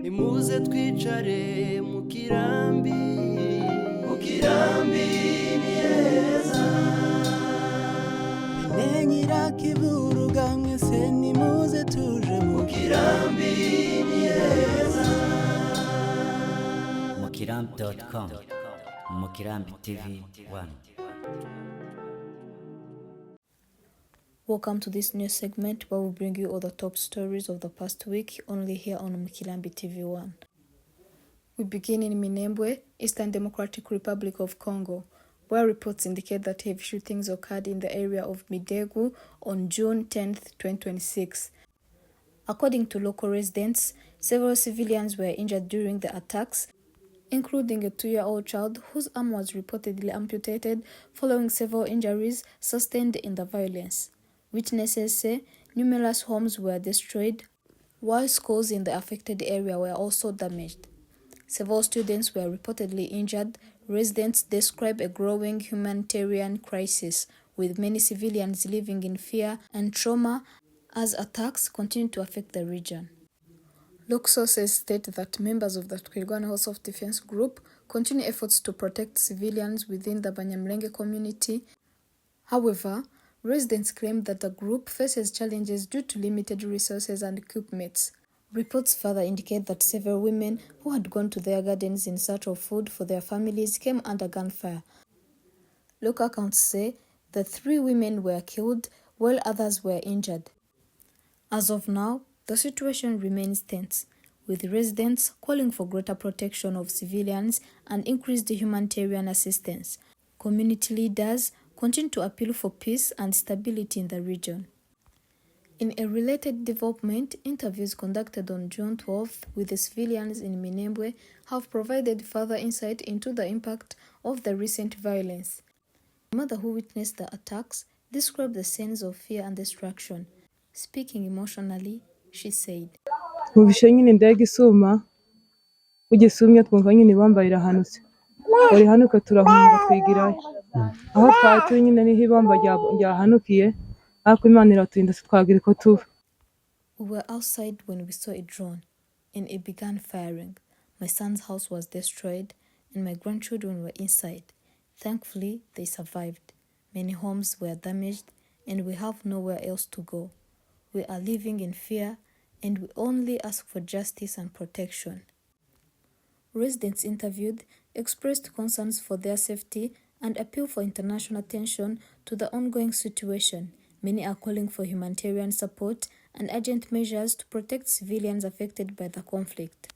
nimuze twicare Mukirambi, Mukirambi ni heza. Bimenyera kiburuga mwese nimuze tuje Mukirambi ni heza. Mukirambi.com, Mukirambi TV 1. Welcome to this new segment where we bring you all the top stories of the past week only here on Mukirambi TV 1. We begin in Minembwe, Eastern Democratic Republic of Congo, where reports indicate that heavy shootings occurred in the area of Midegu on June 10, 2026. According to local residents, several civilians were injured during the attacks, including a 2-year-old child whose arm was reportedly amputated following several injuries sustained in the violence. Witnesses say numerous homes were destroyed, while schools in the affected area were also damaged. Several students were reportedly injured. Residents describe a growing humanitarian crisis, with many civilians living in fear and trauma as attacks continue to affect the region. Local sources state that members of the Twirwaneho Self-Defense Group continue efforts to protect civilians within the Banyamulenge community. However, residents claim that the group faces challenges due to limited resources and equipment. Reports further indicate that several women who had gone to their gardens in search of food for their families came under gunfire. Local accounts say the 3 women were killed while others were injured. As of now, the situation remains tense, with residents calling for greater protection of civilians and increased humanitarian assistance. Community leaders continue to appeal for peace and stability in the region. In a related development, interviews conducted on June 12th with the civilians in Minembwe have provided further insight into the impact of the recent violence. The mother who witnessed the attacks described the scenes of fear and destruction. Speaking emotionally, she said, Mubishe nyine ndege isuma ugisumye twumva nyine ibamba irahanutse uri hanuka turahunga twigirayo aho twatu nyine niho ibamba ryahanukiye ariko Imana iraturinda twagira ko tuva. We were outside when we saw a drone and it began firing. My son's house was destroyed and my grandchildren were inside. Thankfully, they survived. Many homes were damaged and we have nowhere else to go. We are living in fear and we only ask for justice and protection. Residents interviewed expressed concerns for their safety and appeal for international attention to the ongoing situation. Many are calling for humanitarian support and urgent measures to protect civilians affected by the conflict.